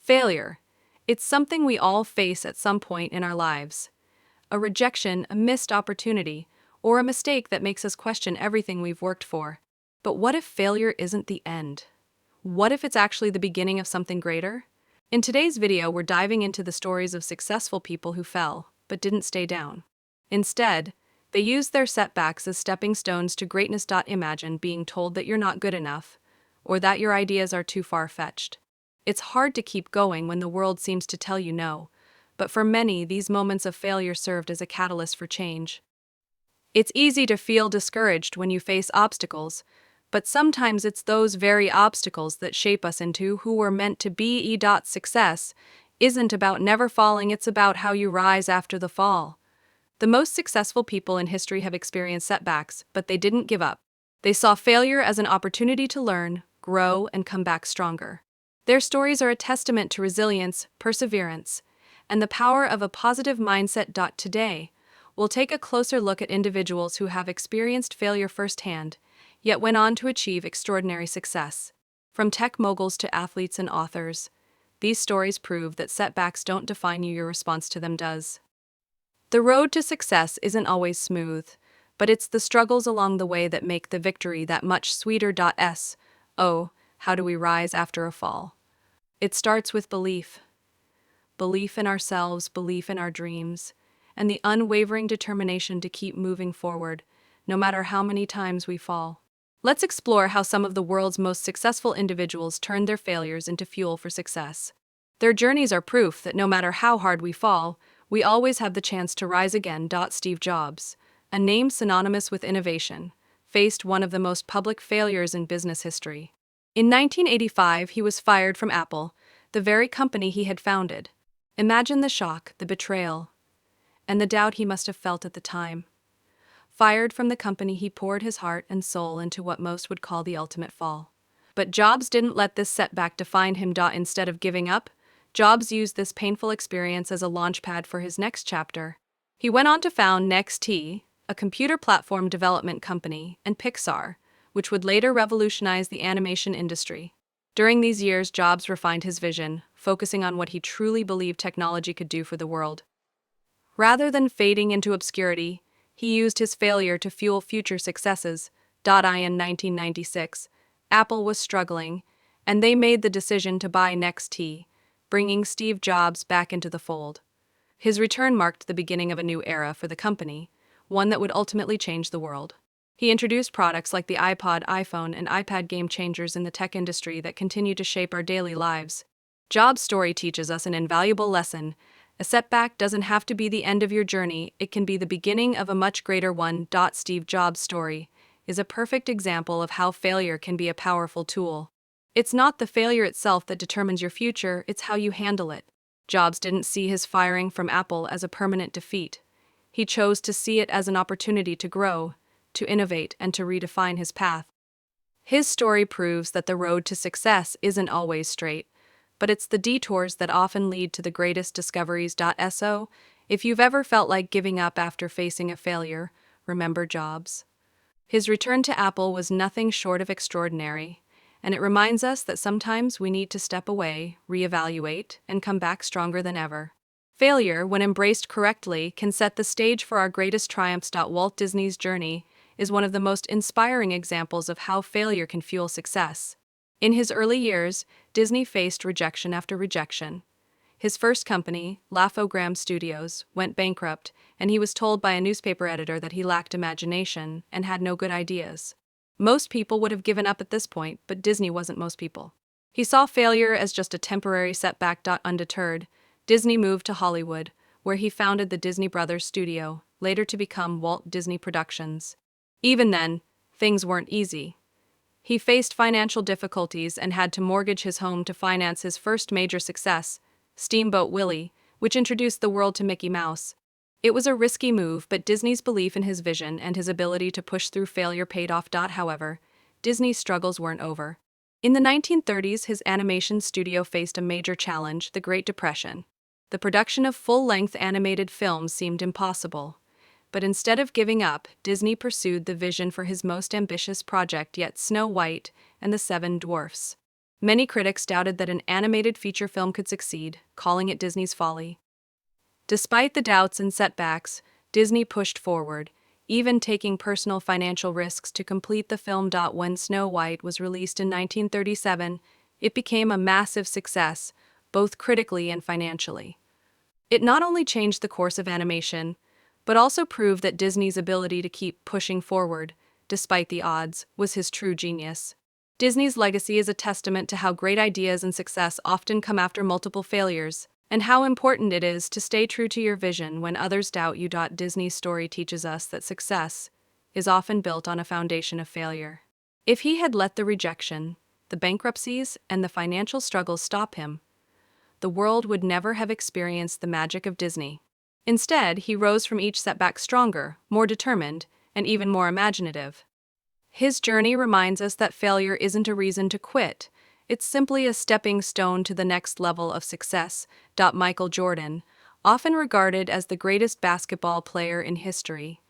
Failure. It's something we all face at some point in our lives. A rejection, a missed opportunity, or a mistake that makes us question everything we've worked for. But what if failure isn't the end? What if it's actually the beginning of something greater? In today's video, we're diving into the stories of successful people who fell, but didn't stay down. Instead, they used their setbacks as stepping stones to greatness. Imagine being told that you're not good enough, or that your ideas are too far-fetched. It's hard to keep going when the world seems to tell you no, but for many, these moments of failure served as a catalyst for change. It's easy to feel discouraged when you face obstacles, but sometimes it's those very obstacles that shape us into who we're meant to be. Success isn't about never falling, it's about how you rise after the fall. The most successful people in history have experienced setbacks, but they didn't give up. They saw failure as an opportunity to learn, grow, and come back stronger. Their stories are a testament to resilience, perseverance, and the power of a positive mindset. Today, we'll take a closer look at individuals who have experienced failure firsthand, yet went on to achieve extraordinary success. From tech moguls to athletes and authors, these stories prove that setbacks don't define you, your response to them does. The road to success isn't always smooth, but it's the struggles along the way that make the victory that much sweeter. Oh, how do we rise after a fall? It starts with belief. Belief in ourselves, belief in our dreams, and the unwavering determination to keep moving forward, no matter how many times we fall. Let's explore how some of the world's most successful individuals turned their failures into fuel for success. Their journeys are proof that no matter how hard we fall, we always have the chance to rise again. Steve Jobs, a name synonymous with innovation, faced one of the most public failures in business history. In 1985, he was fired from Apple, the very company he had founded. Imagine the shock, the betrayal, and the doubt he must have felt at the time. Fired from the company, he poured his heart and soul into what most would call the ultimate fall. But Jobs didn't let this setback define him. Instead of giving up, Jobs used this painful experience as a launchpad for his next chapter. He went on to found NXT, a computer platform development company, and Pixar, which would later revolutionize the animation industry. During these years, Jobs refined his vision, focusing on what he truly believed technology could do for the world. Rather than fading into obscurity, he used his failure to fuel future successes. In 1996, Apple was struggling, and they made the decision to buy NXT, bringing Steve Jobs back into the fold. His return marked the beginning of a new era for the company, one that would ultimately change the world. He introduced products like the iPod, iPhone, and iPad, game changers in the tech industry that continue to shape our daily lives. Jobs' story teaches us an invaluable lesson. A setback doesn't have to be the end of your journey, it can be the beginning of a much greater one. Steve Jobs' story is a perfect example of how failure can be a powerful tool. It's not the failure itself that determines your future, it's how you handle it. Jobs didn't see his firing from Apple as a permanent defeat. He chose to see it as an opportunity to grow, to innovate, and to redefine his path. His story proves that the road to success isn't always straight, but it's the detours that often lead to the greatest discoveries. If you've ever felt like giving up after facing a failure, remember Jobs. His return to Apple was nothing short of extraordinary, and it reminds us that sometimes we need to step away, reevaluate, and come back stronger than ever. Failure, when embraced correctly, can set the stage for our greatest triumphs. Walt Disney's journey is one of the most inspiring examples of how failure can fuel success. In his early years, Disney faced rejection after rejection. His first company, Laugh-O-Gram Studios, went bankrupt, and he was told by a newspaper editor that he lacked imagination and had no good ideas. Most people would have given up at this point, but Disney wasn't most people. He saw failure as just a temporary setback. Undeterred, Disney moved to Hollywood, where he founded the Disney Brothers Studio, later to become Walt Disney Productions. Even then, things weren't easy. He faced financial difficulties and had to mortgage his home to finance his first major success, Steamboat Willie, which introduced the world to Mickey Mouse. It was a risky move, but Disney's belief in his vision and his ability to push through failure paid off. However, Disney's struggles weren't over. In the 1930s, his animation studio faced a major challenge, the Great Depression. The production of full-length animated films seemed impossible. But instead of giving up, Disney pursued the vision for his most ambitious project yet, Snow White and the Seven Dwarfs. Many critics doubted that an animated feature film could succeed, calling it Disney's folly. Despite the doubts and setbacks, Disney pushed forward, even taking personal financial risks to complete the film. When Snow White was released in 1937, it became a massive success, both critically and financially. It not only changed the course of animation, but also proved that Disney's ability to keep pushing forward, despite the odds, was his true genius. Disney's legacy is a testament to how great ideas and success often come after multiple failures, and how important it is to stay true to your vision when others doubt you. Disney's story teaches us that success is often built on a foundation of failure. If he had let the rejection, the bankruptcies, and the financial struggles stop him, the world would never have experienced the magic of Disney. Instead, he rose from each setback stronger, more determined, and even more imaginative. His journey reminds us that failure isn't a reason to quit. It's simply a stepping stone to the next level of success. Michael Jordan, often regarded as the greatest basketball player in history,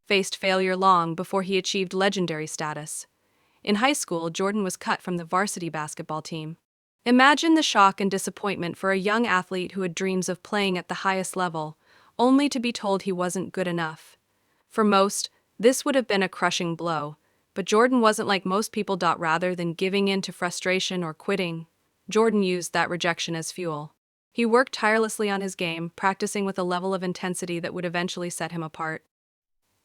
faced failure long before he achieved legendary status. In high school, Jordan was cut from the varsity basketball team. Imagine the shock and disappointment for a young athlete who had dreams of playing at the highest level, only to be told he wasn't good enough. For most, this would have been a crushing blow, but Jordan wasn't like most people. Rather than giving in to frustration or quitting, Jordan used that rejection as fuel. He worked tirelessly on his game, practicing with a level of intensity that would eventually set him apart.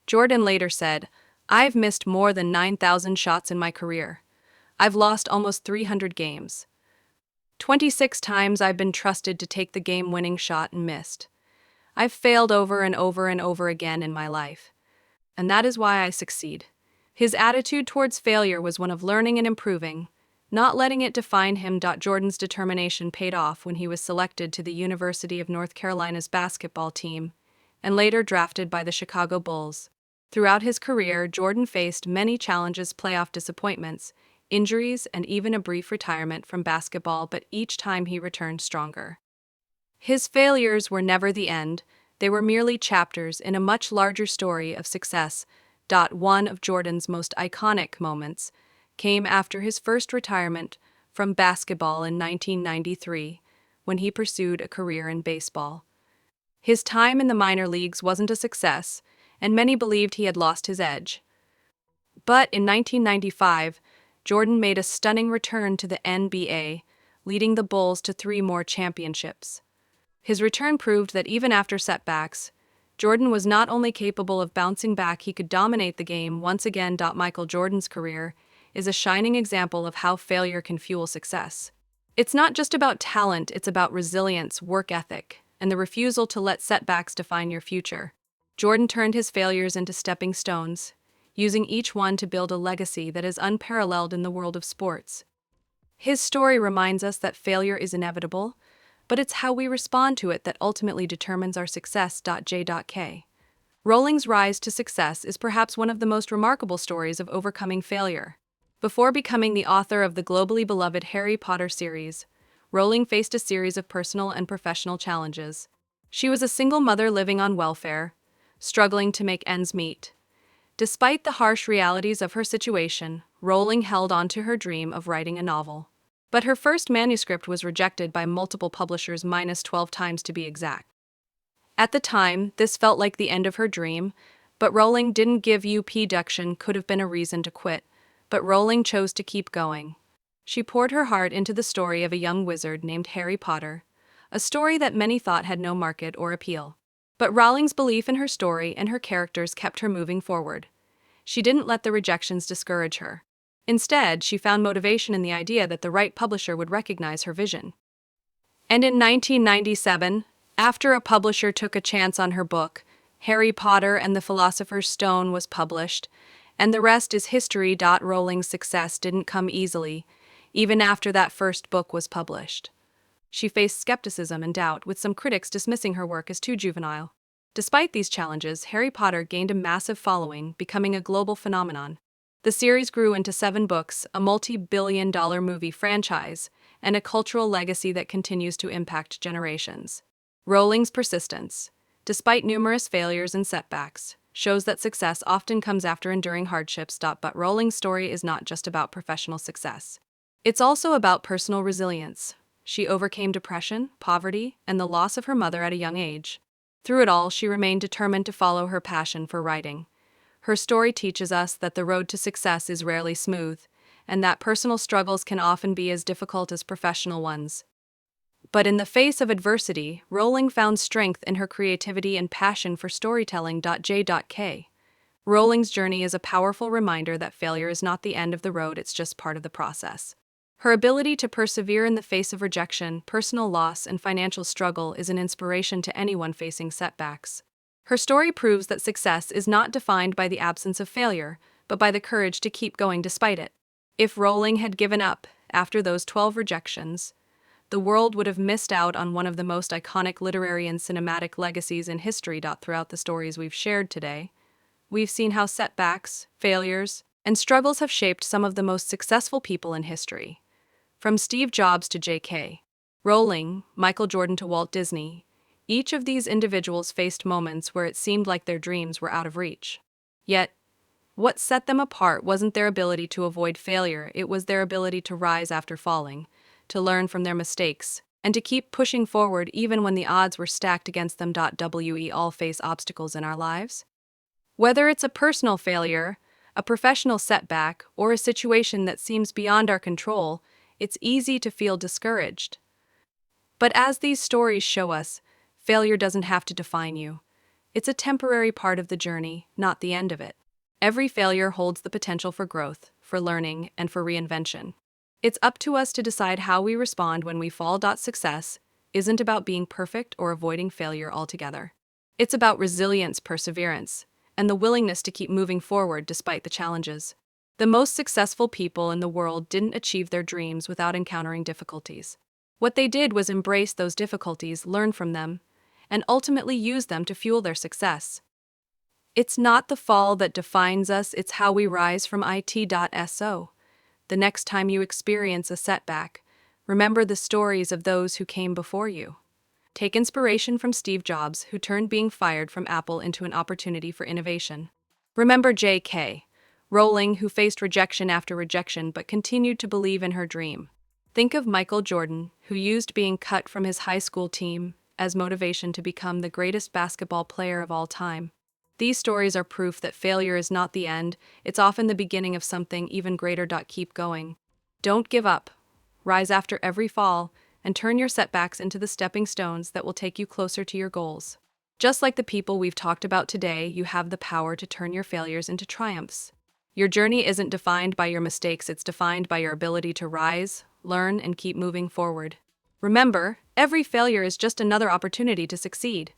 Jordan later said, "I've missed more than 9,000 shots in my career. I've lost almost 300 games. 26 times I've been trusted to take the game-winning shot and missed. I've failed over and over and over again in my life. And that is why I succeed." His attitude towards failure was one of learning and improving, not letting it define him. Jordan's determination paid off when he was selected to the University of North Carolina's basketball team, and later drafted by the Chicago Bulls. Throughout his career, Jordan faced many challenges, playoff disappointments, injuries, and even a brief retirement from basketball, but each time he returned stronger. His failures were never the end, they were merely chapters in a much larger story of success. One of Jordan's most iconic moments came after his first retirement from basketball in 1993, when he pursued a career in baseball. His time in the minor leagues wasn't a success, and many believed he had lost his edge. But in 1995, Jordan made a stunning return to the NBA, leading the Bulls to 3 more championships. His return proved that even after setbacks, Jordan was not only capable of bouncing back, he could dominate the game once again. Michael Jordan's career is a shining example of how failure can fuel success. It's not just about talent, it's about resilience, work ethic, and the refusal to let setbacks define your future. Jordan turned his failures into stepping stones, using each one to build a legacy that is unparalleled in the world of sports. His story reminds us that failure is inevitable, but it's how we respond to it that ultimately determines our success. J.K. Rowling's rise to success is perhaps one of the most remarkable stories of overcoming failure. Before becoming the author of the globally beloved Harry Potter series, Rowling faced a series of personal and professional challenges. She was a single mother living on welfare, struggling to make ends meet. Despite the harsh realities of her situation, Rowling held on to her dream of writing a novel. But her first manuscript was rejected by multiple publishers, -12 times to be exact. At the time, this felt like the end of her dream, but Rowling didn't give up. Rejection could have been a reason to quit, but Rowling chose to keep going. She poured her heart into the story of a young wizard named Harry Potter, a story that many thought had no market or appeal. But Rowling's belief in her story and her characters kept her moving forward. She didn't let the rejections discourage her. Instead, she found motivation in the idea that the right publisher would recognize her vision. And in 1997, after a publisher took a chance on her book, Harry Potter and the Philosopher's Stone was published, and the rest is history. Rowling's success didn't come easily, even after that first book was published. She faced skepticism and doubt, with some critics dismissing her work as too juvenile. Despite these challenges, Harry Potter gained a massive following, becoming a global phenomenon. The series grew into 7 books, a multi-billion-dollar movie franchise, and a cultural legacy that continues to impact generations. Rowling's persistence, despite numerous failures and setbacks, shows that success often comes after enduring hardships. But Rowling's story is not just about professional success. It's also about personal resilience. She overcame depression, poverty, and the loss of her mother at a young age. Through it all, she remained determined to follow her passion for writing. Her story teaches us that the road to success is rarely smooth, and that personal struggles can often be as difficult as professional ones. But in the face of adversity, Rowling found strength in her creativity and passion for storytelling. J.K. Rowling's journey is a powerful reminder that failure is not the end of the road, it's just part of the process. Her ability to persevere in the face of rejection, personal loss, and financial struggle is an inspiration to anyone facing setbacks. Her story proves that success is not defined by the absence of failure, but by the courage to keep going despite it. If Rowling had given up after those 12 rejections, the world would have missed out on one of the most iconic literary and cinematic legacies in history. Throughout the stories we've shared today, we've seen how setbacks, failures, and struggles have shaped some of the most successful people in history. From Steve Jobs to J.K. Rowling, Michael Jordan to Walt Disney, each of these individuals faced moments where it seemed like their dreams were out of reach. Yet, what set them apart wasn't their ability to avoid failure, it was their ability to rise after falling, to learn from their mistakes, and to keep pushing forward even when the odds were stacked against them. We all face obstacles in our lives. Whether it's a personal failure, a professional setback, or a situation that seems beyond our control, it's easy to feel discouraged. But as these stories show us, failure doesn't have to define you. It's a temporary part of the journey, not the end of it. Every failure holds the potential for growth, for learning, and for reinvention. It's up to us to decide how we respond when we fall. Success isn't about being perfect or avoiding failure altogether. It's about resilience, perseverance, and the willingness to keep moving forward despite the challenges. The most successful people in the world didn't achieve their dreams without encountering difficulties. What they did was embrace those difficulties, learn from them, and ultimately use them to fuel their success. It's not the fall that defines us, it's how we rise from it. The next time you experience a setback, remember the stories of those who came before you. Take inspiration from Steve Jobs, who turned being fired from Apple into an opportunity for innovation. Remember J.K. Rowling, who faced rejection after rejection but continued to believe in her dream. Think of Michael Jordan, who used being cut from his high school team as motivation to become the greatest basketball player of all time. These stories are proof that failure is not the end, it's often the beginning of something even greater. Keep going. Don't give up. Rise after every fall, and turn your setbacks into the stepping stones that will take you closer to your goals. Just like the people we've talked about today, you have the power to turn your failures into triumphs. Your journey isn't defined by your mistakes, it's defined by your ability to rise, learn, and keep moving forward. Remember, every failure is just another opportunity to succeed.